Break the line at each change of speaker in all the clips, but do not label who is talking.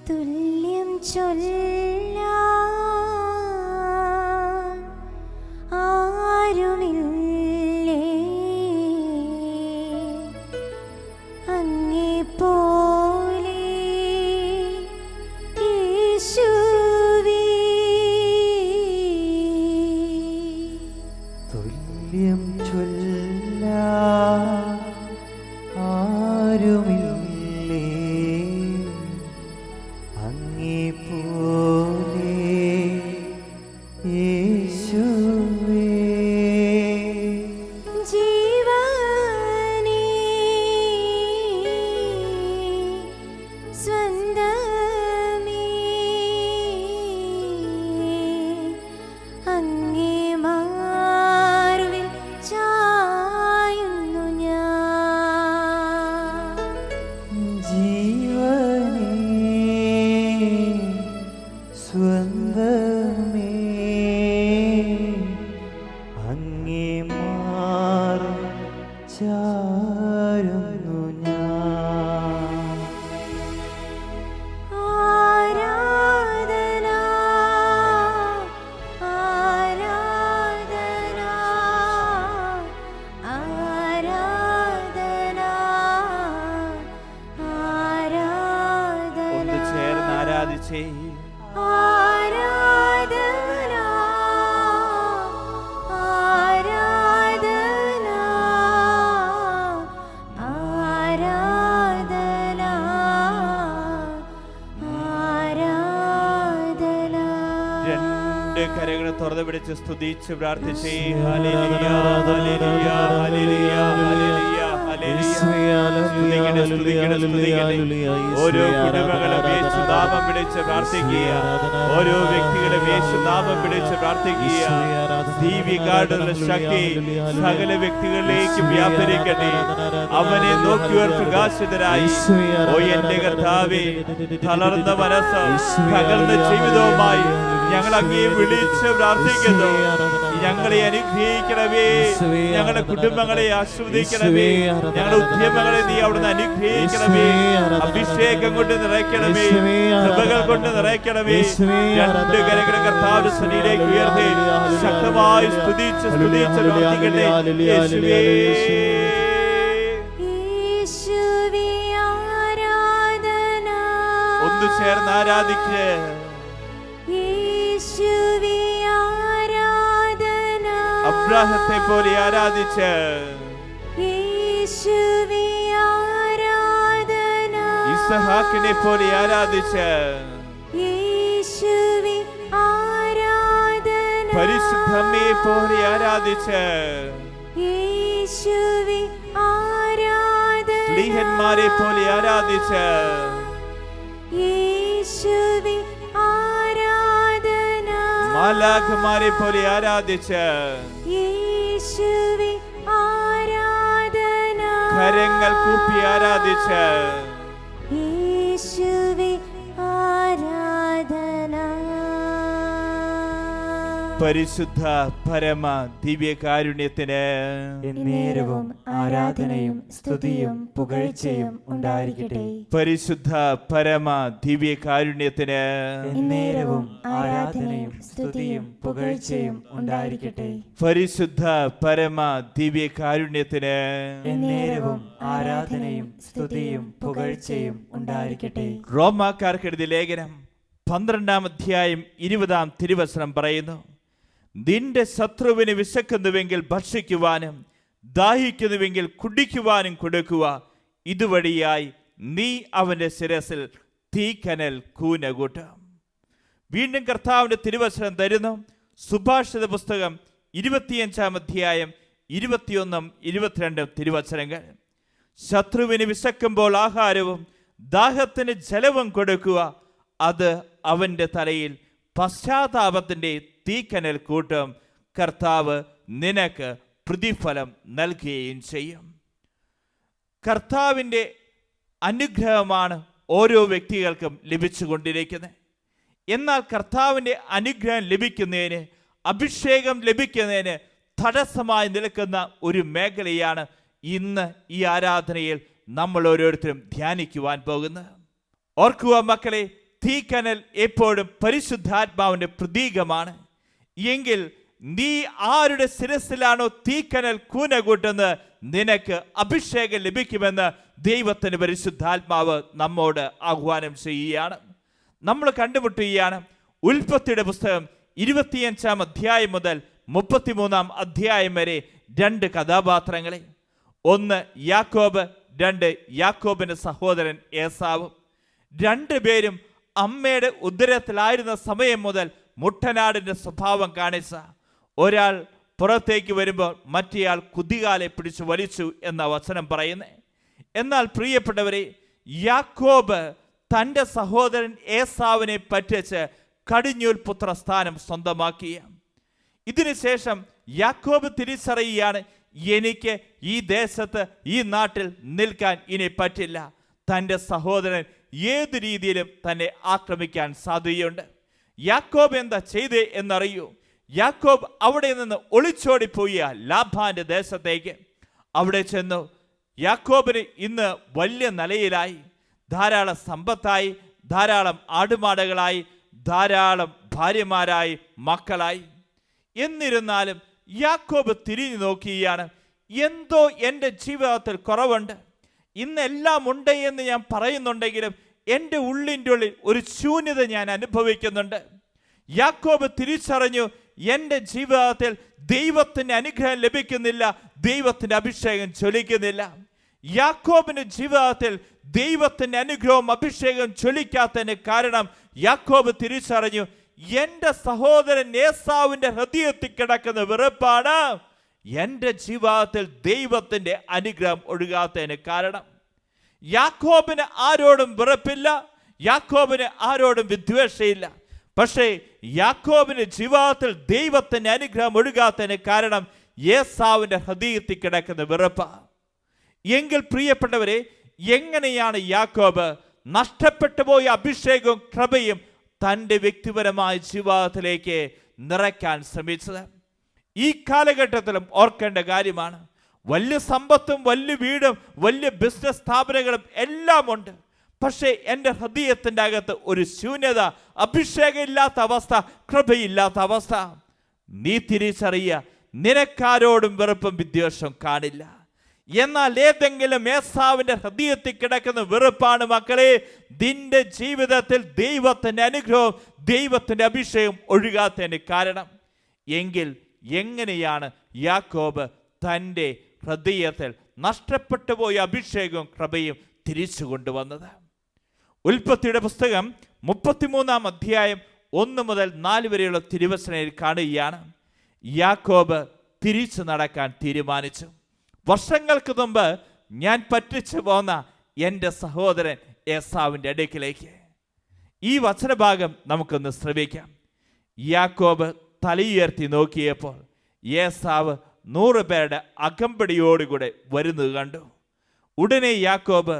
തുല്യം ചൊല്ലാൻ ആരുമില്ലേ അങ്ങേപ്പോലെ യേശുവേ.
തുല്യം ചൊല്ലാൻ ആരുമില്ലേ അങ്ങേപ്പോലെ യേശുവേ.
ജീവനേ സ്വന്തമേ അങ്ങേ മാർവിൽ ചായുന്നു ഞാൻ.
ജീവനേ സ്വന്തമേ അങ്ങേ മാറും ചാരുന്നു ഞാൻ.
ആരാധന ആരാധന ആരാധന
ഒന്ന് ചേർന്ന് ആരാധിച്ചേ.
ആരാധന ആരാധന ആരാധന ആരാധന.
രണ്ട് കരങ്ങൾ തുറന്നു പിടിച്ച് സ്തുതിച്ച് പ്രാർത്ഥിച്ചേ. Hallelujah hallelujah hallelujah hallelujah hallelujah. സ്തുതിക്കട്ടെ, സ്തുതിക്കട്ടെ, സ്തുതിക്കട്ടെ. ഓരോ കുടുംബങ്ങളും യേശുനാമം വിളിച്ച് പ്രാർത്ഥിക്കുക. ഓരോ വ്യക്തികളും യേശുനാമം വിളിച്ച് പ്രാർത്ഥിക്കുക. ദൈവികാടുള്ള ശക്തി സകല വ്യക്തികളിലേക്ക് വ്യാപരിക്കട്ടെ. അവനെ നോക്കിയവർ പ്രകാശിതരായി. ഓ എന്റെ കർത്താവേ, തളർന്ന മനസ്സ് തകർന്ന ജീവിതവുമായി ഞങ്ങൾ അങ്ങേ വിളിച്ച് പ്രാർത്ഥിക്കുന്നു. ഞങ്ങളെ അനുഗ്രഹിക്കണമേ, ഞങ്ങളുടെ കുടുംബങ്ങളെ ആസ്വദിക്കണമേ, ഞങ്ങളുടെ ഉദ്യമങ്ങളെ നീ അവിടുന്ന് അനുഗ്രഹിക്കണമേ. അഭിഷേകം കൊണ്ട് നിറയ്ക്കണമേ, കൃപകൾ കൊണ്ട് നിറയ്ക്കണമേ. രണ്ട് കരങ്ങൾ കർത്താവിന്റെ സന്നിധിയിലേക്ക് ഉയർത്തി ശക്തമായി സ്തുതിച്ച് സ്തുതിച്ച് പ്രാർത്ഥിക്കട്ടെ. യേശുവേ
യേശുവേ ആരാധന.
ഒന്ന് ചേർന്ന് ആരാധിക്കുക.
യേശുവേ ആരാധന.
അബ്രാഹത്തെ പോലെ ആരാധിച്ച്
യേശുവേ ആരാധന.
ഇസഹാക്കിനെ പോലെ ആരാധിച്ച്
യേശുവേ ആരാധന.
പരിശുദ്ധമ്മയെ പോലെ ആരാധിച്ച്
യേശുവേ ആരാധന.
സ്ലീഹന്മാരെ പോലെ ആരാധിച്ച്
യേശുവേ ആരാധന.
മാലാഖമാരെ പോലെ ആരാധിച്ച്
യേശുവേ ആരാധന.
കരങ്ങൾ കൂപ്പി ആരാധിച്ച്
യേശുവേ ആരാധന.
പരിശുദ്ധ പരമ ദിവ്യകാരുണ്യത്തിന്
എന്നേരവും ആരാധനയും സ്തുതിയും പുകഴ്ചയും ഉണ്ടായിരിക്കട്ടെ.
പരിശുദ്ധ പരമ ദിവ്യകാരുണ്യത്തിന്
എന്നേരവും ആരാധനയും സ്തുതിയും പുകഴ്ചയും ഉണ്ടായിരിക്കട്ടെ.
പരിശുദ്ധ പരമ ദിവ്യകാരുണ്യത്തിന്
എന്നേരവും ആരാധനയും സ്തുതിയും പുകഴ്ചയും ഉണ്ടായിരിക്കട്ടെ.
റോമാക്കാർക്ക് എഴുതിയ ലേഖനം 12-ാം അധ്യായം 20-ാം തിരുവചനം പറയുന്നു, നിന്റെ ശത്രുവിന് വിശക്കുന്നുവെങ്കിൽ ഭക്ഷിക്കുവാനും ദാഹിക്കുന്നുവെങ്കിൽ കുടിക്കുവാനും കൊടുക്കുക. ഇതുവഴിയായി നീ അവന്റെ ശിരസിൽ തീക്കനൽ കൂന കൂട്ടാം. വീണ്ടും കർത്താവിന്റെ തിരുവചനം തരുന്നു. സുഭാഷിത പുസ്തകം 25-ാം അധ്യായം 21-22 തിരുവചനങ്ങൾ. ശത്രുവിന് വിശക്കുമ്പോൾ ആഹാരവും ദാഹത്തിന് ജലവും കൊടുക്കുക. അത് അവന്റെ തലയിൽ പശ്ചാത്താപത്തിന്റെ തീക്കനൽ കൂട്ടും. കർത്താവ് നിനക്ക് പ്രതിഫലം നൽകുകയും ചെയ്യും. കർത്താവിൻ്റെ അനുഗ്രഹമാണ് ഓരോ വ്യക്തികൾക്കും ലഭിച്ചുകൊണ്ടിരിക്കുന്നത്. എന്നാൽ കർത്താവിൻ്റെ അനുഗ്രഹം ലഭിക്കുന്നതിന്, അഭിഷേകം ലഭിക്കുന്നതിന് തടസ്സമായി നിൽക്കുന്ന ഒരു മേഖലയാണ് ഇന്ന് ഈ ആരാധനയിൽ നമ്മൾ ഓരോരുത്തരും ധ്യാനിക്കുവാൻ പോകുന്നത്. ഓർക്കുക മക്കളെ, തീക്കനൽ എപ്പോഴും പരിശുദ്ധാത്മാവിന്റെ പ്രതീകമാണ്. എങ്കിൽ നീ ആരുടെ ശിരസിലാണോ തീക്കനൽ കൂന കൂട്ടുന്നത്, നിനക്ക് അഭിഷേകം ലഭിക്കുമെന്ന് ദൈവത്തിന്റെ പരിശുദ്ധാത്മാവ് നമ്മോട് ആഹ്വാനം ചെയ്യുകയാണ്. നമ്മൾ കണ്ടുമുട്ടുകയാണ് ഉൽപ്പത്തിയുടെ പുസ്തകം 25-ാം അധ്യായം മുതൽ 33-ാം അധ്യായം വരെ 2 കഥാപാത്രങ്ങളെ. ഒന്ന് യാക്കോബ്, 2 യാക്കോബിന്റെ സഹോദരൻ ഏസാവ്. 2 പേരും അമ്മയുടെ ഉദരത്തിലായിരുന്ന സമയം മുതൽ മുട്ടനാടിന്റെ സ്വഭാവം കാണിച്ച ഒരാൾ പുറത്തേക്ക് വരുമ്പോൾ മറ്റേയാൾ കുതികാലെ പിടിച്ചു വലിച്ചു എന്ന വചനം പറയുന്നത്. എന്നാൽ പ്രിയപ്പെട്ടവരെ, യാക്കോബ് തൻ്റെ സഹോദരൻ ഏസാവിനെ പറ്റിച്ച് കടിഞ്ഞൂൽ പുത്രസ്ഥാനം സ്വന്തമാക്കിയ. ഇതിനുശേഷം യാക്കോബ് തിരിച്ചറിയുകയാണ്, എനിക്ക് ഈ ദേശത്ത് ഈ നാട്ടിൽ നിൽക്കാൻ ഇനി പറ്റില്ല. തൻ്റെ സഹോദരൻ ഏത് രീതിയിലും തന്നെ ആക്രമിക്കാൻ സാധ്യതയുണ്ട്. യാക്കോബ് എന്താ ചെയ്തേ എന്നറിയൂ? യാക്കോബ് അവിടെ നിന്ന് ഒളിച്ചോടിപ്പോയി ലാബാന്റെ ദേശത്തേക്ക്. അവിടെ ചെന്നു. യാക്കോബിന് ഇന്ന് വലിയ നിലയിലായി, ധാരാളം സമ്പത്തായി, ധാരാളം ആടുമാടുകളായി, ധാരാളം ഭാര്യമാരായി, മക്കളായി. എന്നിരുന്നാലും യാക്കോബ് തിരിഞ്ഞു നോക്കുകയാണ്, എന്തോ എൻ്റെ ജീവിതത്തിൽ കുറവുണ്ട്. ഇന്നെല്ലാം ഉണ്ട് എന്ന് ഞാൻ പറയുന്നുണ്ടെങ്കിലും എൻ്റെ ഉള്ളിൻ്റെ ഉള്ളിൽ ഒരു ശൂന്യത ഞാൻ അനുഭവിക്കുന്നുണ്ട്. യാക്കോബ് തിരിച്ചറിഞ്ഞു, എൻ്റെ ജീവിതത്തിൽ ദൈവത്തിൻ്റെ അനുഗ്രഹം ലഭിക്കുന്നില്ല, ദൈവത്തിൻ്റെ അഭിഷേകം ജ്വലിക്കുന്നില്ല. യാക്കോബിന്റെ ജീവിതത്തിൽ ദൈവത്തിൻ്റെ അനുഗ്രഹവും അഭിഷേകം ജ്വലിക്കാത്തതിന് കാരണം യാക്കോബ് തിരിച്ചറിഞ്ഞു, എൻ്റെ സഹോദരൻ ഏസാവിൻ്റെ ഹൃദയത്തിൽ കിടക്കുന്ന വെറുപ്പാണ് എൻ്റെ ജീവിതത്തിൽ ദൈവത്തിൻ്റെ അനുഗ്രഹം ഒഴുകാത്തതിന് കാരണം. യാക്കോബിന് ആരോടും വെറുപ്പില്ല, യാക്കോബിന് ആരോടും വിദ്വേഷയില്ല. പക്ഷേ യാക്കോബിന്റെ ജീവിതത്തിൽ ദൈവത്തിൻ്റെ അനുഗ്രഹം ഒഴുകാത്തതിന് കാരണം ഏസാവിൻ്റെ ഹൃദയത്തിൽ കിടക്കുന്ന വെറുപ്പ്. എങ്കിൽ പ്രിയപ്പെട്ടവരെ, എങ്ങനെയാണ് യാക്കോബ് നഷ്ടപ്പെട്ടു പോയ അഭിഷേകവും കൃപയും തൻ്റെ വ്യക്തിപരമായ ജീവിതത്തിലേക്ക് നിറയ്ക്കാൻ ശ്രമിച്ചത്? ഈ കാലഘട്ടത്തിലും ഓർക്കേണ്ട കാര്യമാണ്, വലിയ സമ്പത്തും വലിയ വീടും വലിയ ബിസിനസ് സ്ഥാപനങ്ങളും എല്ലാം ഉണ്ട്. പക്ഷേ എൻ്റെ ഹൃദയത്തിൻ്റെ അകത്ത് ഒരു ശൂന്യത, അഭിഷേകം ഇല്ലാത്ത അവസ്ഥ, കൃപയില്ലാത്ത അവസ്ഥ. നീ തിരിച്ചറിയുക, നിനക്കാരോടും വെറുപ്പും വിദ്വേഷവും കാണില്ല. എന്നാൽ ഏതെങ്കിലും ഏസാവിൻ്റെ ഹൃദയത്തിൽ കിടക്കുന്ന വെറുപ്പാണ് മക്കളെ നിന്റെ ജീവിതത്തിൽ ദൈവത്തിൻ്റെ അനുഗ്രഹവും ദൈവത്തിൻ്റെ അഭിഷേകം ഒഴുകാത്തതിന് കാരണം. എങ്കിൽ എങ്ങനെയാണ് യാക്കോബ് തൻ്റെ ഹൃദയത്തിൽ നഷ്ടപ്പെട്ടു പോയ അഭിഷേകവും കൃപയും തിരിച്ചു കൊണ്ടുവന്നത്? ഉൽപ്പത്തിയുടെ പുസ്തകം 33-ാം അധ്യായം 1 മുതൽ 4 വരെയുള്ള തിരുവചനത്തിൽ കാണുകയാണ്, യാക്കോബ് തിരിച്ചു നടക്കാൻ തീരുമാനിച്ചു. വർഷങ്ങൾക്ക് മുമ്പ് ഞാൻ പറ്റിച്ചു പോന്ന എൻ്റെ സഹോദരൻ ഏസാവിൻ്റെ അടുക്കിലേക്ക്. ഈ വചനഭാഗം നമുക്കൊന്ന് ശ്രമിക്കാം. യാക്കോബ് തലയുയർത്തി നോക്കിയപ്പോൾ ഏസാവ് 100 പേരുടെ അകമ്പടിയോടുകൂടെ വരുന്നത് കണ്ടു. ഉടനെ യാക്കോബ്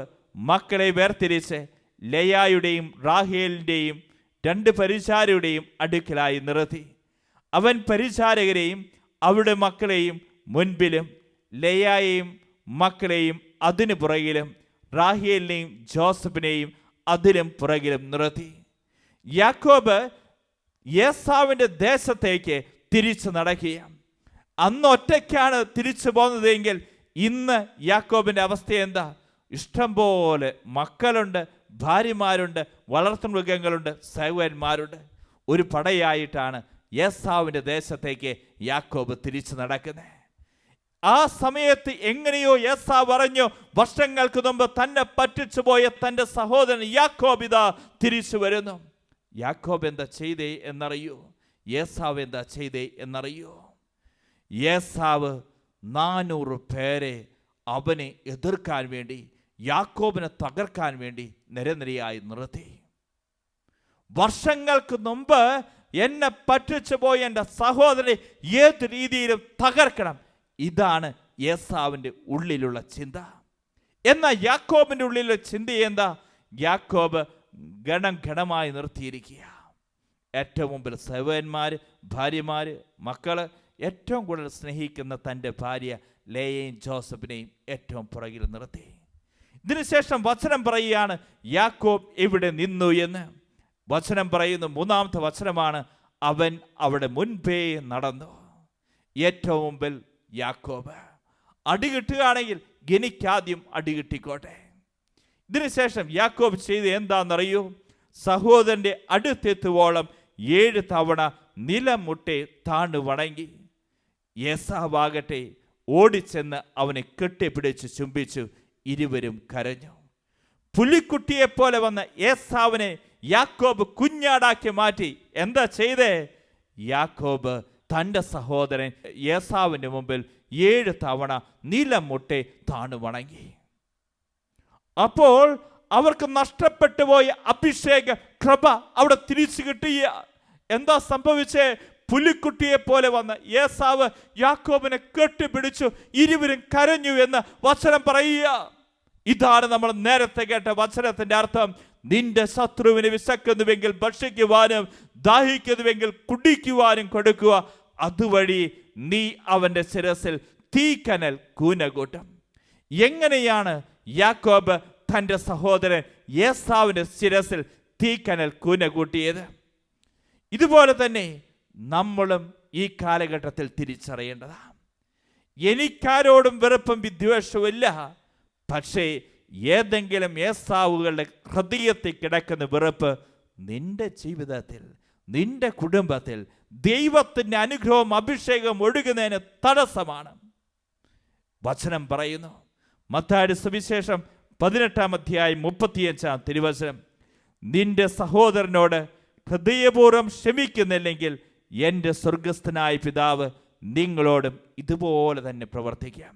മക്കളെ വേർതിരിച്ച് ലേയായുടെയും റാഹേലിൻ്റെയും 2 പരിചാരകരുടെയും അടുക്കലായി നിർത്തി. അവൻ പരിചാരകരെയും അവരുടെ മക്കളെയും മുൻപിലും ലേയായെയും മക്കളെയും അതിനു പുറകിലും റാഹേലിനെയും ജോസഫിനെയും അതിലും പുറകിലും നിർത്തി. യാക്കോബ് ഏസാവിൻ്റെ ദേശത്തേക്ക് തിരിച്ചു നടക്കുക. അന്ന് ഒറ്റയ്ക്കാണ് തിരിച്ചു പോകുന്നതെങ്കിൽ ഇന്ന് യാക്കോബിൻ്റെ അവസ്ഥ എന്താ? ഇഷ്ടംപോലെ മക്കളുണ്ട്, ഭാര്യമാരുണ്ട്, വളർത്തുമൃഗങ്ങളുണ്ട്, സഹോദരന്മാരുണ്ട്. ഒരു പടയായിട്ടാണ് ഏസാവിൻ്റെ ദേശത്തേക്ക് യാക്കോബ് തിരിച്ചു നടക്കുന്നത്. ആ സമയത്ത് എങ്ങനെയോ ഏസാവ് പറഞ്ഞു, വർഷങ്ങൾക്ക് മുമ്പ് തന്നെ പറ്റിച്ചു പോയ തൻ്റെ സഹോദരൻ യാക്കോബ് ഇതാ തിരിച്ചു വരുന്നു. യാക്കോബ് എന്താ ചെയ്തേ എന്നറിയോ? ഏസാവ് എന്താ ചെയ്തേ എന്നറിയോ? ഏസാവ് 400 പേരെ അവനെ എതിർക്കാൻ വേണ്ടി, യാക്കോബിനെ തകർക്കാൻ വേണ്ടി നിരനിരയായി നിർത്തി. വർഷങ്ങൾക്ക് മുമ്പ് എന്നെ പറ്റിച്ചു പോയ എൻ്റെ സഹോദരനെ ഏത് രീതിയിലും തകർക്കണം, ഇതാണ് ഏസാവിൻ്റെ ഉള്ളിലുള്ള ചിന്ത. എന്നാൽ യാക്കോബിൻ്റെ ഉള്ളിലുള്ള ചിന്ത എന്താ? യാക്കോബ് ഗണമായി നിർത്തിയിരിക്കുക. ഏറ്റവും മുമ്പിൽ സഹോദരന്മാർ, ഭാര്യമാർ, മക്കള്, ഏറ്റവും കൂടുതൽ സ്നേഹിക്കുന്ന തൻ്റെ ഭാര്യ ലേയയും ജോസഫിനെയും ഏറ്റവും പുറകിൽ നിർത്തി. ഇതിനുശേഷം വചനം പറയുകയാണ്, യാക്കോബ് ഇവിടെ നിന്നു എന്ന്. വചനം പറയുന്നു, 3-ാമത്തെ വചനമാണ്, അവൻ അവിടെ മുൻപേ നടന്നു. ഏറ്റവും മുമ്പിൽ യാക്കോബ്. അടി കിട്ടുകയാണെങ്കിൽ എനിക്കാദ്യം അടി കിട്ടിക്കോട്ടെ. ഇതിനുശേഷം യാക്കോബ് ചെയ്ത് എന്താണെന്നറിയൂ? സഹോദരൻ്റെ അടുത്തെത്തുവോളം 7 തവണ നിലം മുട്ടെ താണു വണങ്ങി. ഏസാവാകട്ടെ ഓടിച്ചെന്ന് അവനെ കെട്ടിപ്പിടിച്ച് ചുംബിച്ചു. ഇരുവരും കരഞ്ഞു. പുലിക്കുട്ടിയെപ്പോലെ വന്ന ഏസാവിനെ യാക്കോബ് കുഞ്ഞാടാക്കി മാറ്റി. എന്താ ചെയ്തേ? യാക്കോബ് തൻ്റെ സഹോദരൻ ഏസാവിൻ്റെ മുമ്പിൽ 7 തവണ നിലം മുട്ടെ താണു വണങ്ങി. അപ്പോൾ അവർക്ക് നഷ്ടപ്പെട്ടു പോയ അഭിഷേക കൃപ അവിടെ തിരിച്ചു കിട്ടിയ. എന്താ സംഭവിച്ചേ? പുലിക്കുട്ടിയെ പോലെ വന്ന ഏസാവ് യാക്കോബിനെ കെട്ടിപ്പിടിച്ചു. ഇരുവരും കരഞ്ഞു എന്ന് വചനം പറയുക. ഇതാണ് നമ്മൾ നേരത്തെ കേട്ട വചനത്തിന്റെ അർത്ഥം. നിന്റെ ശത്രുവിന് വിശക്കുന്നുവെങ്കിൽ ഭക്ഷിക്കുവാനും ദാഹിക്കുന്നുവെങ്കിൽ കുടിക്കുവാനും കൊടുക്കുക. അതുവഴി നീ അവന്റെ ശിരസിൽ തീക്കനൽ കൂനകൂട്ടും. എങ്ങനെയാണ് യാക്കോബ് തൻ്റെ സഹോദരൻ ഏസാവിന്റെ ശിരസിൽ തീക്കനൽ കൂനകൂട്ടിയത്? ഇതുപോലെ തന്നെ നമ്മളും ഈ കാലഘട്ടത്തിൽ തിരിച്ചറിയേണ്ടതാണ്. എനിക്കാരോടും വെറുപ്പും വിദ്വേഷവും ഇല്ല. പക്ഷേ ഏതെങ്കിലും ഏസാവുകളുടെ ഹൃദയത്തിൽ കിടക്കുന്ന വെറുപ്പ് നിന്റെ ജീവിതത്തിൽ, നിന്റെ കുടുംബത്തിൽ ദൈവത്തിൻ്റെ അനുഗ്രഹവും അഭിഷേകം ഒഴുകുന്നതിന് തടസ്സമാണ്. വചനം പറയുന്നു, മത്തായിയുടെ സുവിശേഷം 18-ാം അധ്യായം 35-ാം തിരുവചനം, നിന്റെ സഹോദരനോട് ഹൃദയപൂർവ്വം ക്ഷമിക്കുന്നില്ലെങ്കിൽ എൻ്റെ സ്വർഗസ്ഥനായ പിതാവ് നിങ്ങളോടും ഇതുപോലെ തന്നെ പ്രവർത്തിക്കാം.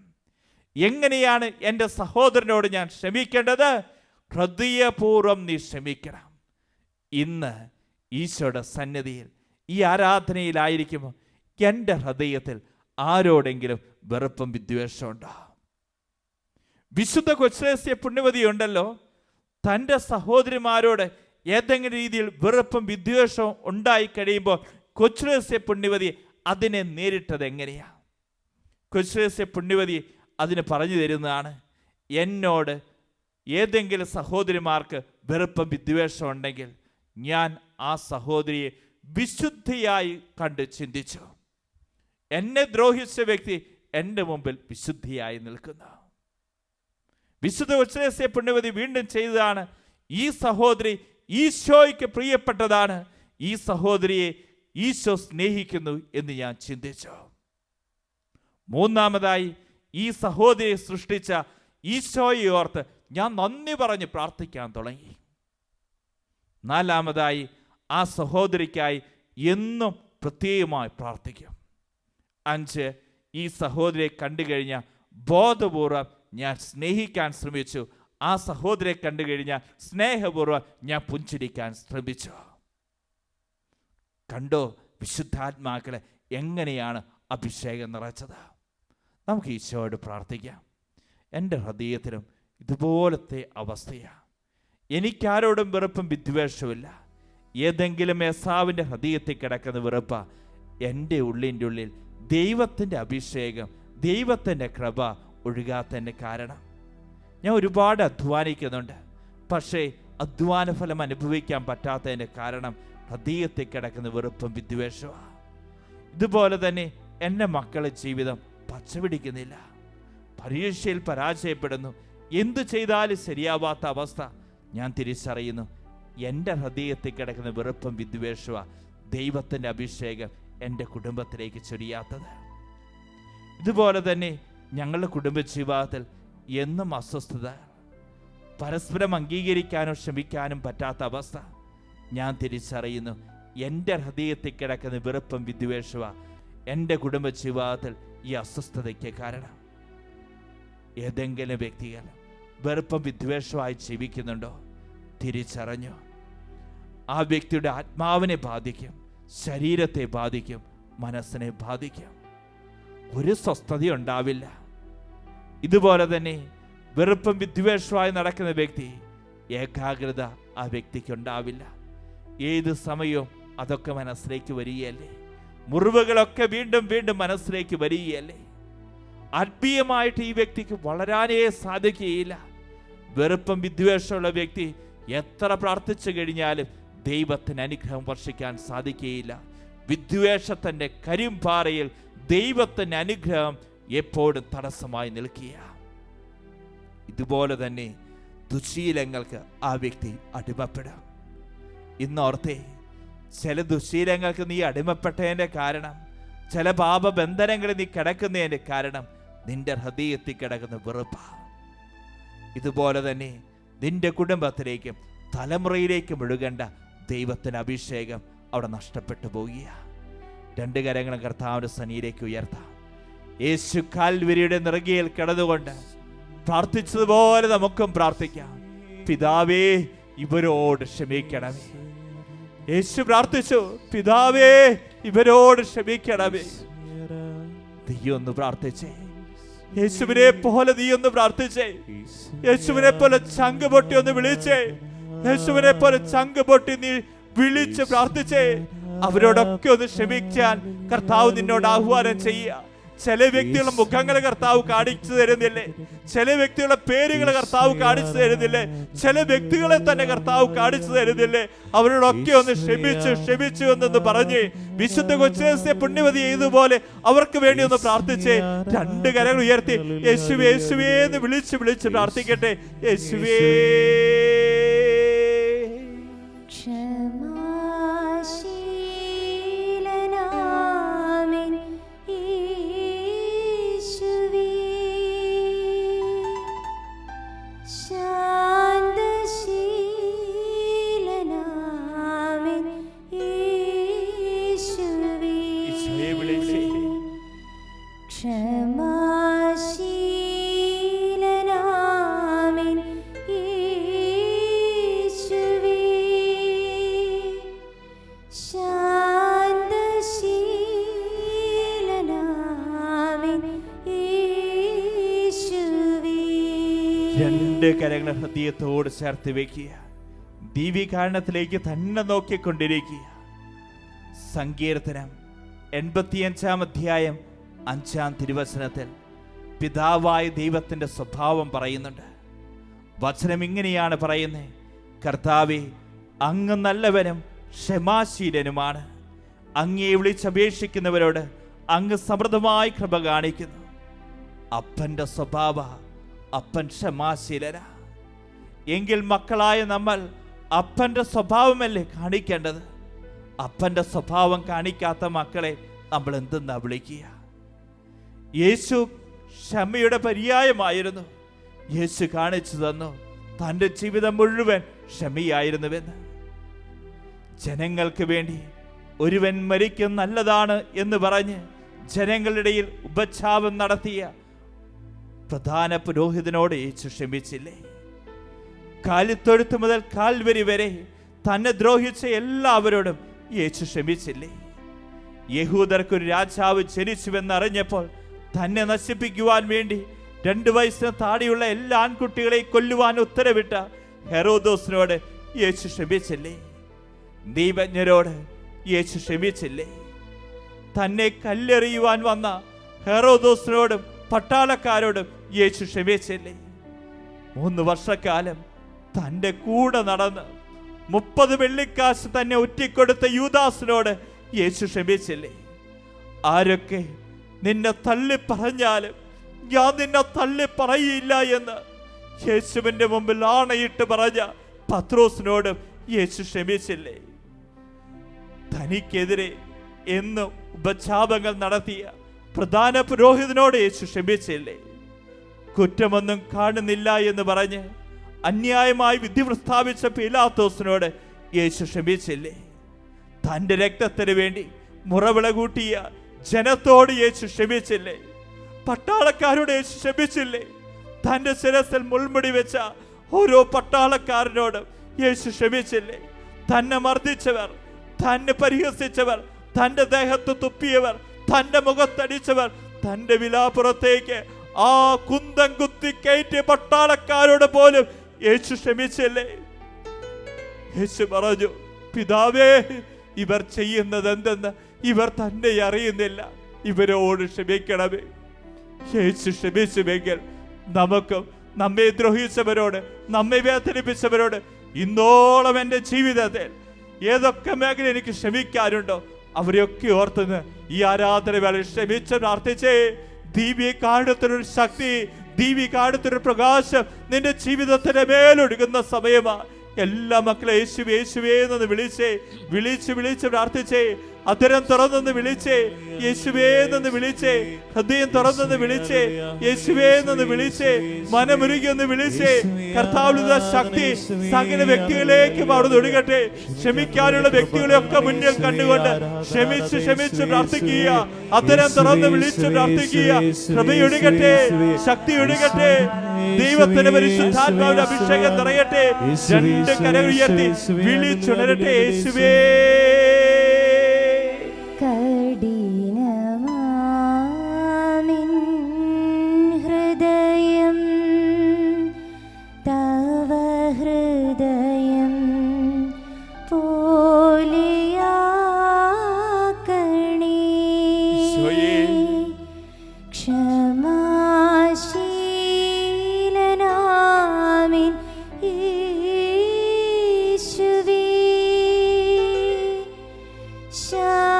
എങ്ങനെയാണ് എൻ്റെ സഹോദരനോട് ഞാൻ ക്ഷമിക്കേണ്ടത്? ഹൃദയപൂർവ്വം നീ ക്ഷമിക്കണം. ഇന്ന് ഈശോയുടെ സന്നിധിയിൽ ഈ ആരാധനയിലായിരിക്കുമ്പോൾ എൻ്റെ ഹൃദയത്തിൽ ആരോടെങ്കിലും വെറുപ്പും വിദ്വേഷമുണ്ടോ? വിശുദ്ധ കൊച്ചുരഹസ്യ പുണ്യവതി ഉണ്ടല്ലോ, തൻ്റെ സഹോദരിമാരോട് ഏതെങ്കിലും രീതിയിൽ വെറുപ്പും വിദ്വേഷവും ഉണ്ടായി കഴിയുമ്പോൾ കൊച്ചുരഹസ്യ പുണ്യവതി അതിനെ നേരിട്ടത് എങ്ങനെയാ? കൊച്ചുരഹസ്യ പുണ്യവതി അതിന് പറഞ്ഞു തരുന്നതാണ്, എന്നോട് ഏതെങ്കിലും സഹോദരിമാർക്ക് വെറുപ്പും വിദ്വേഷം ഉണ്ടെങ്കിൽ ഞാൻ ആ സഹോദരിയെ വിശുദ്ധിയായി കണ്ട് ചിന്തിച്ചു. എന്നെ ദ്രോഹിച്ച വ്യക്തി എൻ്റെ മുമ്പിൽ വിശുദ്ധിയായി നിൽക്കുന്നു. വിശുദ്ധ കൊച്ചുരഹസ്യ പുണ്യവതി വീണ്ടും ചെയ്തതാണ്, ഈ സഹോദരി ഈശോയ്ക്ക് പ്രിയപ്പെട്ടതാണ്, ഈ സഹോദരിയെ ഈശോ സ്നേഹിക്കുന്നു എന്ന് ഞാൻ ചിന്തിച്ചു. മൂന്നാമതായി, ഈ സഹോദരിയെ സൃഷ്ടിച്ച ഈശോയെ ഓർത്ത് ഞാൻ നന്ദി പറഞ്ഞ് പ്രാർത്ഥിക്കാൻ തുടങ്ങി. നാലാമതായി, ആ സഹോദരിക്കായി എന്നും പ്രത്യേകമായി പ്രാർത്ഥിക്കും. 5, ഈ സഹോദരിയെ കണ്ടു കഴിഞ്ഞാൽ ബോധപൂർവം ഞാൻ സ്നേഹിക്കാൻ ശ്രമിച്ചു. ആ സഹോദരിയെ കണ്ടു കഴിഞ്ഞാൽ സ്നേഹപൂർവ്വം ഞാൻ പുഞ്ചിരിക്കാൻ ശ്രമിച്ചു. കണ്ടോ വിശുദ്ധാത്മാക്കളെ എങ്ങനെയാണ് അഭിഷേകം നിറച്ചത്? നമുക്ക് ഈശോയോട് പ്രാർത്ഥിക്കാം. എൻ്റെ ഹൃദയത്തിലും ഇതുപോലത്തെ അവസ്ഥയാണ്. എനിക്കാരോടും വെറുപ്പും വിദ്വേഷമില്ല. ഏതെങ്കിലും ഏസാവിൻ്റെ ഹൃദയത്തിൽ കിടക്കുന്ന വെറുപ്പ എൻ്റെ ഉള്ളിൻ്റെ ഉള്ളിൽ ദൈവത്തിൻ്റെ അഭിഷേകം, ദൈവത്തിൻ്റെ കൃപ ഒഴുകാത്തതിൻ്റെ കാരണം. ഞാൻ ഒരുപാട് അധ്വാനിക്കുന്നുണ്ട്, പക്ഷേ അധ്വാന ഫലം അനുഭവിക്കാൻ പറ്റാത്തതിൻ്റെ കാരണം ഹൃദയത്തിൽ കിടക്കുന്ന വെറുപ്പും വിദ്വേഷമാണ്. ഇതുപോലെ തന്നെ എൻ്റെ മക്കളുടെ ജീവിതം പച്ചപിടിക്കുന്നില്ല, പരീക്ഷയിൽ പരാജയപ്പെടുന്നു, എന്തു ചെയ്താലും ശരിയാവാത്ത അവസ്ഥ. ഞാൻ തിരിച്ചറിയുന്നു, എൻ്റെ ഹൃദയത്തിൽ കിടക്കുന്ന വെറുപ്പും വിദ്വേഷമാണ് ദൈവത്തിൻ്റെ അഭിഷേകം എൻ്റെ കുടുംബത്തിലേക്ക് ചൊരിയാത്തത്. ഇതുപോലെ തന്നെ ഞങ്ങളുടെ കുടുംബ ജീവിതത്തിൽ എന്നും അസ്വസ്ഥത, പരസ്പരം അംഗീകരിക്കാനോ ക്ഷമിക്കാനും പറ്റാത്ത അവസ്ഥ. ഞാൻ തിരിച്ചറിയുന്നു, എൻ്റെ ഹൃദയത്തിൽ കിടക്കുന്ന വെറുപ്പും വിദ്വേഷമാണ് എൻ്റെ കുടുംബ ജീവിതത്തിൽ ഈ അസ്വസ്ഥതയ്ക്ക് കാരണം. ഏതെങ്കിലും വ്യക്തികൾ വെറുപ്പും വിദ്വേഷമായി ജീവിക്കുന്നുണ്ടോ? തിരിച്ചറിഞ്ഞു, ആ വ്യക്തിയുടെ ആത്മാവിനെ ബാധിക്കും, ശരീരത്തെ ബാധിക്കും, മനസ്സിനെ ബാധിക്കും. ഒരു സ്വസ്ഥതയുണ്ടാവില്ല. ഇതുപോലെ തന്നെ വെറുപ്പും വിദ്വേഷമായി നടക്കുന്ന വ്യക്തി, ഏകാഗ്രത ആ വ്യക്തിക്ക് ഉണ്ടാവില്ല. ഏത് സമയവും അതൊക്കെ മനസ്സിലേക്ക് വരികയല്ലേ, മുറിവുകളൊക്കെ വീണ്ടും വീണ്ടും മനസ്സിലേക്ക് വരികയല്ലേ. ആത്മീയമായിട്ട് ഈ വ്യക്തിക്ക് വളരാനേ സാധിക്കുകയില്ല. വെറുപ്പും വിദ്വേഷമുള്ള വ്യക്തി എത്ര പ്രാർത്ഥിച്ചു കഴിഞ്ഞാലും ദൈവത്തിന് അനുഗ്രഹം വർഷിക്കാൻ സാധിക്കുകയില്ല. വിദ്വേഷത്തിൻ്റെ കരിമ്പാറയിൽ ദൈവത്തിൻ്റെ അനുഗ്രഹം എപ്പോഴും തടസ്സമായി നിൽക്കുക. ഇതുപോലെ തന്നെ ദുശീലങ്ങൾക്ക് ആ വ്യക്തി അടിമപ്പെടാം. ഇന്നോർത്തേ, ചില ദുശീലങ്ങൾക്ക് നീ അടിമപ്പെട്ടതിൻ്റെ കാരണം, ചില പാപബന്ധനങ്ങളിൽ നീ കിടക്കുന്നതിൻ്റെ കാരണം നിന്റെ ഹൃദയത്തിൽ കിടക്കുന്ന വെറുപ്പാണ്. ഇതുപോലെ തന്നെ നിന്റെ കുടുംബത്തിലേക്കും തലമുറയിലേക്കും ഒഴുകേണ്ട ദൈവത്തിന് അഭിഷേകം അവിടെ നഷ്ടപ്പെട്ടു പോകുക. രണ്ട് കരങ്ങളും കർത്താവിന്റെ സന്നിധിയിലേക്ക് ഉയർത്താം. യേശു കാൽവരിയുടെ നെറുകയിൽ കിടന്നുകൊണ്ട് പ്രാർത്ഥിച്ചതുപോലെ നമുക്കും പ്രാർത്ഥിക്കാം. പിതാവേ, ഇവരോട് ക്ഷമിക്കണമേ. യേശു പ്രാർത്ഥിച്ചു, പിതാവേ, ഇവരോട് ക്ഷമിക്കണമേ. നീ ഒന്ന് പ്രാർത്ഥിച്ചേ. യേശുവിനെ പോലെ നീ ഒന്ന് പ്രാർത്ഥിച്ചേ. യേശുവിനെ പോലെ ചങ്ക് പൊട്ടി ഒന്ന് വിളിച്ചേ. യേശുവിനെ പോലെ ചങ്ക് പൊട്ടി നീ വിളിച്ച് പ്രാർത്ഥിച്ചേ. അവരോടൊക്കെ ഒന്ന് ക്ഷമിക്കാൻ കർത്താവ് നിന്നോട് ആഹ്വാനം ചെയ്യുക. ചില വ്യക്തികളുടെ മുഖങ്ങൾ കർത്താവ് കാണിച്ചു തരുന്നില്ലേ? ചില വ്യക്തികളുടെ പേരുകൾ കർത്താവ് കാണിച്ചു തരുന്നില്ലേ? ചില വ്യക്തികളെ തന്നെ കർത്താവ് കാണിച്ചു തരുന്നില്ലേ? അവരോടൊക്കെ ഒന്ന് ക്ഷമിച്ചു എന്നൊന്ന് പറഞ്ഞ് വിശുദ്ധ കൊച്ചേസ്യ പുണ്യവതി ചെയ്തതുപോലെ അവർക്ക് വേണ്ടി ഒന്ന് പ്രാർത്ഥിച്ചേ. രണ്ട് കരങ്ങൾ ഉയർത്തി യേശുവേ യേശുവേ എന്ന് വിളിച്ച് പ്രാർത്ഥിക്കട്ടെ. യേശുവേ, രണ്ട് കരങ്ങൾ ഹൃദയത്തോട് ചേർത്ത് വെക്കുക. ദീവികാരണത്തിലേക്ക് തന്നെ നോക്കിക്കൊണ്ടിരിക്കുക. സങ്കീർത്തനം 85 അധ്യായം 5 തിരുവചനത്തിൽ പിതാവായ ദൈവത്തിന്റെ സ്വഭാവം പറയുന്നുണ്ട്. വചനം ഇങ്ങനെയാണ് പറയുന്നത്: കർത്താവേ, അങ്ങ് നല്ലവനും ക്ഷമാശീലനുമാണ്. അങ്ങയെ വിളിച്ചപേക്ഷിക്കുന്നവരോട് അങ്ങ് സമൃദ്ധമായി കൃപ കാണിക്കുന്നു. അപ്പന്റെ സ്വഭാവ, അപ്പൻ ക്ഷമാശീലന. എങ്കിൽ മക്കളായ നമ്മൾ അപ്പന്റെ സ്വഭാവമല്ലേ കാണിക്കേണ്ടത്? അപ്പന്റെ സ്വഭാവം കാണിക്കാത്ത മക്കളെ നമ്മൾ എന്തെന്നാ വിളിക്കുക? യേശു ക്ഷമയുടെ പര്യായമായിരുന്നു. യേശു കാണിച്ചു തന്നു തൻ്റെ ജീവിതം മുഴുവൻ ക്ഷമയായിരുന്നുവെന്ന്. ജനങ്ങൾക്ക് വേണ്ടി ഒരുവൻ മരിക്കും നല്ലതാണ് എന്ന് പറഞ്ഞ് ജനങ്ങളുടെ ഇടയിൽ ഉപചാപം നടത്തിയ പ്രധാന പുരോഹിതനോട് യേശു ക്ഷമിച്ചില്ലേ? കാലിത്തൊഴുത്ത് മുതൽ കാൽവരി വരെ തന്നെ ദ്രോഹിച്ച എല്ലാവരോടും യേശു ക്ഷമിച്ചില്ലേ? യഹൂദർക്കൊരു രാജാവ് ജനിച്ചുവെന്നറിഞ്ഞപ്പോൾ തന്നെ നശിപ്പിക്കുവാൻ വേണ്ടി 2 വയസ്സിന് താഴെയുള്ള എല്ലാ ആൺകുട്ടികളെയും കൊല്ലുവാൻ ഉത്തരവിട്ട ഹെറോദോസിനോട് യേശു ക്ഷമിച്ചില്ലേ? ദീപജ്ഞരോട് യേശു ക്ഷമിച്ചില്ലേ? തന്നെ കല്ലെറിയുവാൻ വന്ന ഹെറോദോസിനോടും പട്ടാളക്കാരോടും യേശു ക്ഷമിച്ചില്ലേ? 3 വർഷക്കാലം തൻ്റെ കൂടെ നടന്ന് 30 വെള്ളിക്കാശ് തന്നെ ഒറ്റിക്കൊടുത്ത യൂദാസിനോട് യേശു ക്ഷമിച്ചില്ലേ? ആരൊക്കെ നിന്നെ തള്ളി പറഞ്ഞാലും ഞാൻ നിന്നെ തള്ളി പറയില്ല എന്ന് യേശുവിൻ്റെ മുമ്പിൽ ആണയിട്ട് പറഞ്ഞ പത്രോസിനോടും യേശു ക്ഷമിച്ചില്ലേ? തനിക്കെതിരെ എന്നും ഉപചാപങ്ങൾ നടത്തിയ പ്രധാന പുരോഹിതനോട് യേശു ക്ഷമിച്ചില്ലേ? കുറ്റമൊന്നും കാണുന്നില്ല എന്ന് പറഞ്ഞ് അന്യായമായി വിധി പ്രസ്താവിച്ച പീലാത്തോസിനോട് യേശു ക്ഷമിച്ചില്ലേ? തൻ്റെ രക്തത്തിന് വേണ്ടി മുറവിള കൂട്ടിയ ജനത്തോട് യേശു ക്ഷമിച്ചില്ലേ? പട്ടാളക്കാരോട് യേശു ക്ഷമിച്ചില്ലേ? തൻ്റെ ശിരസിൽ മുൾമുടി വെച്ച ഓരോ പട്ടാളക്കാരനോടും യേശു ക്ഷമിച്ചില്ലേ? തന്നെ മർദ്ദിച്ചവർ, തന്നെ പരിഹസിച്ചവർ, തൻ്റെ ദേഹത്ത് തുപ്പിയവർ, തൻ്റെ മുഖത്തടിച്ചവർ, തൻ്റെ വിലാപ്പുറത്തേക്ക് ആ കുന്തം കുത്തി കയറ്റിയ പട്ടാളക്കാരോട് പോലും യേശു ക്ഷമിച്ചില്ലേ? യേശു പറഞ്ഞു, പിതാവേ, ഇവർ ചെയ്യുന്നത് എന്തെന്ന് ഇവർ തന്നെ അറിയുന്നില്ല, ഇവരോട് ക്ഷമിക്കണമേ. യേശു ക്ഷമിച്ചുവെങ്കിൽ നമുക്കും നമ്മെ ദ്രോഹിച്ചവരോട്, നമ്മെ വേദനിപ്പിച്ചവരോട് ഇന്നോളം എൻ്റെ ജീവിതത്തിൽ ഏതൊക്കെ മേഖല എനിക്ക് ക്ഷമിക്കാനുണ്ടോ അവരെയൊക്കെ ഓർത്തുനിന്ന് ഈ ആരാധന വേള ക്ഷമിച്ച് പ്രാർത്ഥിച്ചേ. ദീപികാഠിത്തൊരു ശക്തി, ദീപികാഠിത്തൊരു പ്രകാശം നിന്റെ ജീവിതത്തിന്റെ മേലൊഴുകുന്ന സമയമാ. എല്ലാ മക്കളെ യേശുവേ യേശുവേ എന്ന് വിളിച്ചേ, വിളിച്ച് പ്രാർത്ഥിച്ചേ. അധരം തുറന്നൊന്ന് വിളിച്ചേ, യേശുവേ എന്ന് വിളിച്ചേ. ഹൃദയം തുറന്നൊന്ന് വിളിച്ചേ, യേശുവേ എന്ന് വിളിച്ചേ. മനമുരുകി ഒന്ന് വിളിച്ചേ. കർത്താവിന്റെ ശക്തി സകല വ്യക്തികളിലേക്ക് അവിടുന്ന് ഒഴുകട്ടെ. ക്ഷമിക്കാനുള്ള വ്യക്തികളെയൊക്കെ മുന്നിൽ കണ്ടുകൊണ്ട് ക്ഷമിച്ച് പ്രാർത്ഥിക്കുക. അധരം തുറന്ന് വിളിച്ച് പ്രാർത്ഥിക്കുക. കൃപയൊഴുകട്ടെ, ശക്തി ഒഴുകട്ടെ. ദൈവത്തിന്റെ പരിശുദ്ധാത്മാവിന്റെ അഭിഷേകം നിറയട്ടെ. രണ്ട് കരങ്ങൾ ഉയർത്തി വിളിച്ചുണരട്ടെ. യേശുവേ.
കഠിനമാമിൻ ഹൃദയം തവ ഹൃദയം പോലെയാക്കണേ. ക്ഷമാശീലനാമിൻ യേശുവേ. ശാന്തശീലനാമിൻ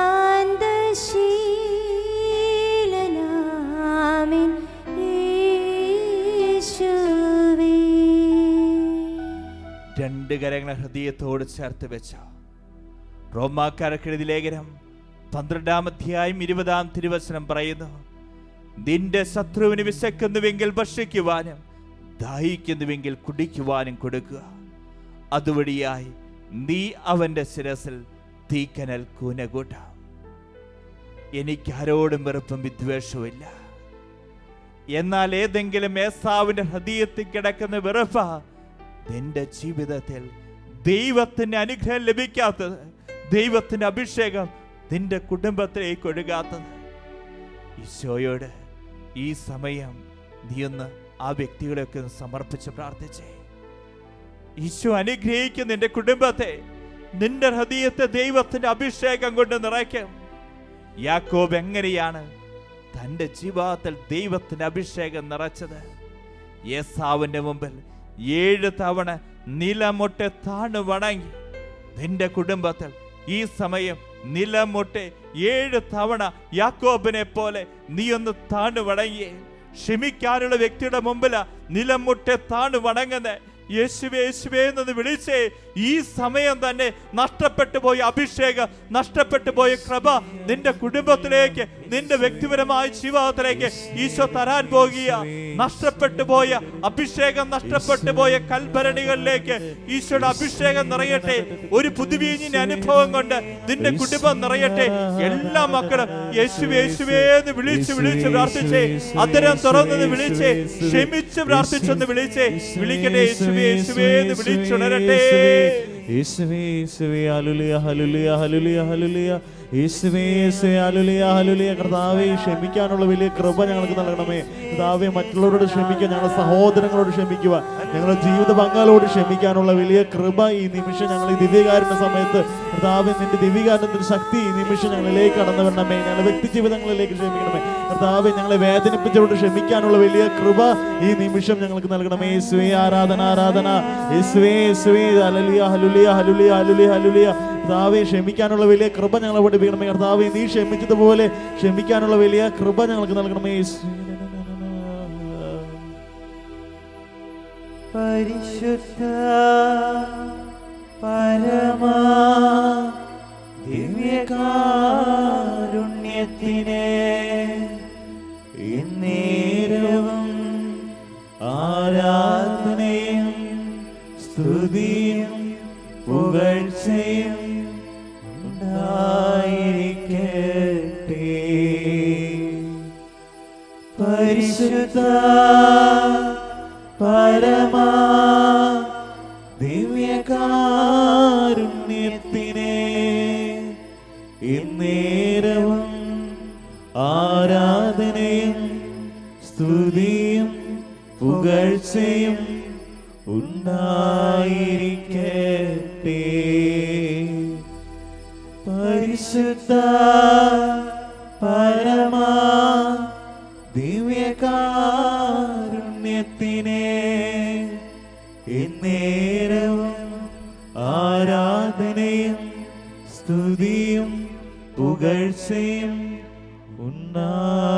യേശുവേ.
രണ്ട് കരങ്ങളെ ഹൃദയത്തോട് ചേർത്ത് വെച്ച റോമാക്കാർക്ക് എഴുതിയ ലേഖനം 12-ാം അധ്യായം 20-ാം തിരുവചനം പറയുന്നു, നിന്റെ ശത്രുവിന് വിശക്കുന്നുവെങ്കിൽ ഭക്ഷിക്കുവാനും ദാഹിക്കുന്നുവെങ്കിൽ കുടിക്കുവാനും കൊടുക്കുക. അതുവഴിയായി നീ അവന്റെ ശിരസിൽ തീക്കനൽ കൂനകൂട്ടാം. എനിക്കാരോടും വെറുപ്പും വിദ്വേഷവുമില്ല. എന്നാൽ ഏതെങ്കിലും ഏസാവിന്റെ ഹൃദയത്തിൽ കിടക്കുന്ന വെറുപ്പ നിന്റെ ജീവിതത്തിൽ ദൈവത്തിന്റെ അനുഗ്രഹം ലഭിക്കാത്തത്, ദൈവത്തിന്റെ അഭിഷേകം നിന്റെ കുടുംബത്തിലേക്ക് ഒഴുകാത്തത്. ഈശോയോട് ഈ സമയം നീ ഒന്ന് ആ വ്യക്തികളെയൊക്കെ ഒന്ന് സമർപ്പിച്ച് പ്രാർത്ഥിച്ചേ. ഈശോ അനുഗ്രഹിക്കും നിന്റെ കുടുംബത്തെ, നിന്റെ ഹൃദയത്തെ ദൈവത്തിന്റെ അഭിഷേകം കൊണ്ട് നിറയ്ക്കും. യാക്കോബ് എങ്ങനെയാണ് തന്റെ ജീവിതത്തിൽ ദൈവത്തിന്റെ അഭിഷേകം നിറച്ചത്? ഏസാവിന്റെ മുമ്പിൽ 7 തവണ നിലമുട്ടെ താണു വണങ്ങി. നിന്റെ കുടുംബത്തിൽ ഈ സമയം നിലമുട്ടെ 7 തവണ യാക്കോബിനെ പോലെ നീ ഒന്ന് താണു വണങ്ങിയേ. ക്ഷമിക്കാനുള്ള വ്യക്തിയുടെ മുമ്പിലാ നിലമുട്ടെ താണു വണങ്ങുന്നേ. യേശുവേ യേശുവേ എന്ന് വിളിച്ചേ. ഈ സമയം തന്നെ നഷ്ടപ്പെട്ടു പോയ അഭിഷേകം, നഷ്ടപ്പെട്ടു പോയ കൃപ നിന്റെ കുടുംബത്തിലേക്ക്, നിന്റെ വ്യക്തിപരമായ ജീവിതത്തിലേക്ക് ഈശോ തരാൻ പോകുക. നഷ്ടപ്പെട്ടു പോയ അഭിഷേകം, നഷ്ടപ്പെട്ടു പോയ കൽഭരണികളിലേക്ക് ഈശോയുടെ അഭിഷേകം നിറയട്ടെ. ഒരു പുതുവീഞ്ഞിന്റെ അനുഭവം കൊണ്ട് നിന്റെ കുടുംബം നിറയട്ടെ. എല്ലാ മക്കളും യേശുവേ യേശുവേ എന്ന് വിളിച്ച് പ്രാർത്ഥിച്ചേ. അത്തരം തുറന്നെന്ന് വിളിച്ചേ, ക്ഷമിച്ച് പ്രാർത്ഥിച്ചെന്ന് വിളിച്ചേ. വിളിക്കട്ടെ, യേശുവേ യേശുവേ എന്ന് വിളിച്ചുണരട്ടെ.
യേശുവേ യേശുവേ ഹല്ലേലൂയ ഹല്ലേലൂയ ഹല്ലേലൂയ ഹല്ലേലൂയ. യേശുവേ യേശുവേ ഹല്ലേലൂയ ഹല്ലേലൂയ. കർത്താവേ, ക്ഷമിക്കാനുള്ള വലിയ കൃപ ഞങ്ങൾക്ക് നൽകണമേ. കർത്താവേ, മറ്റുള്ളവരോട് ക്ഷമിക്കാൻ, ഞങ്ങളുടെ സഹോദരങ്ങളോട് ക്ഷമിക്കുക, ഞങ്ങളുടെ ജീവിത പങ്കാളിയോട് ക്ഷമിക്കാനുള്ള വലിയ കൃപ ഈ നിമിഷം ഞങ്ങൾ ഈ ദിവ്യകാരുണ്യ സമയത്ത് കർത്താവേ, നിന്റെ ദിവ്യകാരുണ്യത്തിന്റെ ശക്തി ഈ നിമിഷം ഞങ്ങളിലേക്ക് കടന്നു വരണമേ. ഞങ്ങളുടെ വ്യക്തി ജീവിതങ്ങളിലേക്ക് ക്ഷമിക്കണമേ. കർത്താവേ, ഞങ്ങളെ വേദനിപ്പിച്ചവരോട് ക്ഷമിക്കാനുള്ള വലിയ കൃപ ഈ നിമിഷം ഞങ്ങൾക്ക് നൽകണമേ. യേശുവേ ആരാധന ആരാധന. യേശുവേ യേശുവേ hallelujah hallelujah hallelujah hallelujah hallelujah. കർത്താവേ, ക്ഷമിക്കാനുള്ള വലിയ കൃപ ഞങ്ങളെ പഠിപ്പിക്കണമേ. കർത്താവേ, നീ ക്ഷമിച്ചതുപോലെ ക്ഷമിക്കാനുള്ള വലിയ കൃപ ഞങ്ങൾക്ക് നൽകണമേ.
പരിശുദ്ധ പരമാ ദിവ്യകാരുണ്യത്തിനെ എന്നേരവും ആരാധനയും സ്തുതിയും പുകഴ്ചയും ഉണ്ടായിരിക്കട്ടെ. പരിശുദ്ധ പരമാ ദിവ്യകാരുണ്യത്തിനെ എന്നേരവും ആരാധനയും സ്തുതിയും പുകഴ്ചയും ഉണ്ടായിരിക്കട്ടെ. പരിശുദ്ധ പരമാ ദിവ്യകാരുണ്യത്തിനെ എന്നേരവും ആരാധനയും സ്തുതിയും പുകഴ്ചയും ഉണ്ടായിരിക്കട്ടെ.